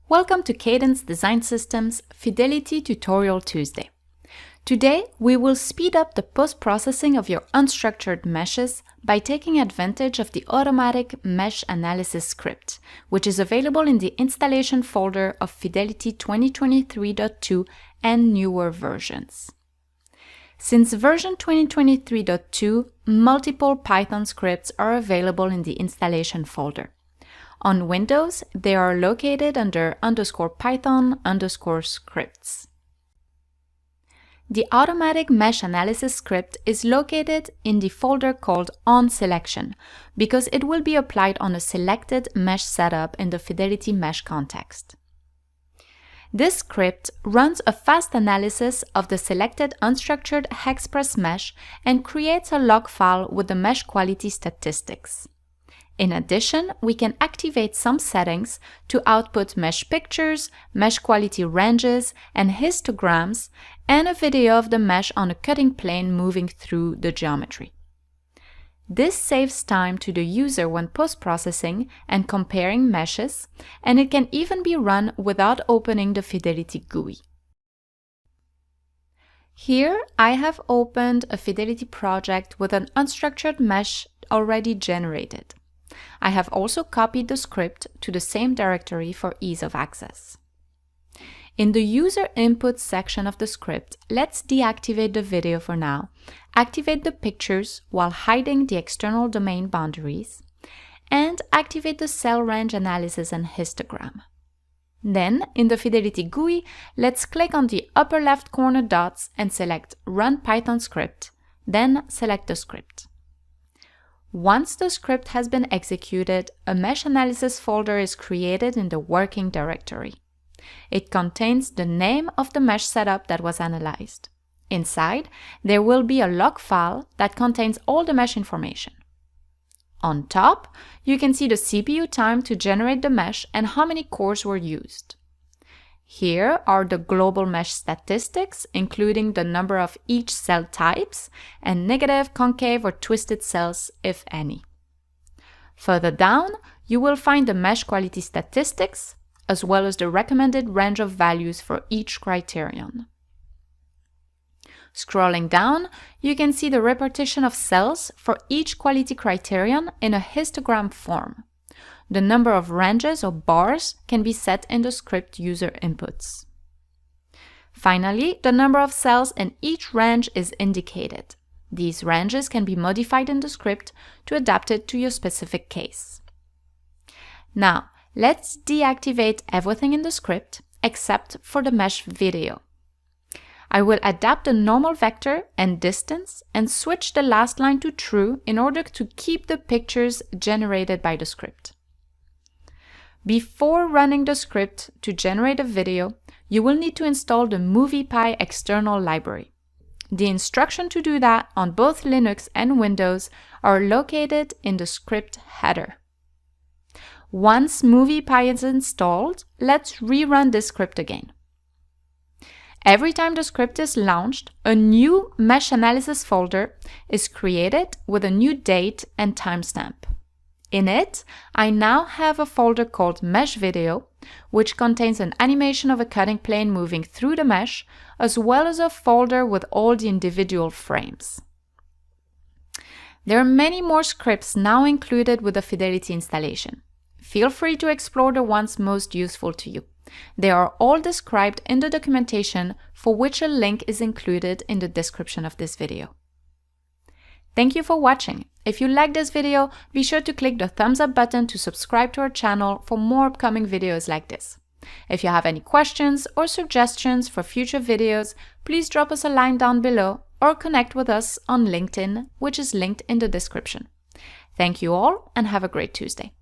Welcome to Cadence Design Systems Fidelity Tutorial Tuesday. Today, we will speed up the post-processing of your unstructured meshes by taking advantage of the automatic mesh analysis script, which is available in the installation folder of Fidelity 2023.2 and newer versions. Since version 2023.2, multiple Python scripts are available in the installation folder. On Windows, they are located under _python_scripts. The automatic mesh analysis script is located in the folder called onSelection because it will be applied on a selected mesh setup in the Fidelity mesh context. This script runs a fast analysis of the selected unstructured Hexpress mesh and creates a log file with the mesh quality statistics. In addition, we can activate some settings to output mesh pictures, mesh quality ranges, and histograms, and a video of the mesh on a cutting plane moving through the geometry. This saves time to the user when post-processing and comparing meshes, and it can even be run without opening the Fidelity GUI. Here, I have opened a Fidelity project with an unstructured mesh already generated. I have also copied the script to the same directory for ease of access. In the user input section of the script, let's deactivate the video for now, activate the pictures while hiding the external domain boundaries, and activate the cell range analysis and histogram. Then, in the Fidelity GUI, let's click on the upper left corner dots and select Run Python Script, then select the script. Once the script has been executed, a mesh analysis folder is created in the working directory. It contains the name of the mesh setup that was analyzed. Inside, there will be a log file that contains all the mesh information. On top, you can see the CPU time to generate the mesh and how many cores were used. Here are the global mesh statistics, including the number of each cell types and negative, concave, or twisted cells, if any. Further down, you will find the mesh quality statistics, as well as the recommended range of values for each criterion. Scrolling down, you can see the repartition of cells for each quality criterion in a histogram form. The number of ranges or bars can be set in the script user inputs. Finally, the number of cells in each range is indicated. These ranges can be modified in the script to adapt it to your specific case. Now, let's deactivate everything in the script except for the mesh video. I will adapt the normal vector and distance and switch the last line to true in order to keep the pictures generated by the script. Before running the script to generate a video, you will need to install the MoviePy external library. The instructions to do that on both Linux and Windows are located in the script header. Once MoviePy is installed, let's rerun this script again. Every time the script is launched, a new mesh analysis folder is created with a new date and timestamp. In it, I now have a folder called Mesh Video, which contains an animation of a cutting plane moving through the mesh, as well as a folder with all the individual frames. There are many more scripts now included with the Fidelity installation. Feel free to explore the ones most useful to you. They are all described in the documentation, for which a link is included in the description of this video. Thank you for watching. If you like this video, be sure to click the thumbs up button to subscribe to our channel for more upcoming videos like this. If you have any questions or suggestions for future videos, please drop us a line down below or connect with us on LinkedIn, which is linked in the description. Thank you all and have a great Tuesday.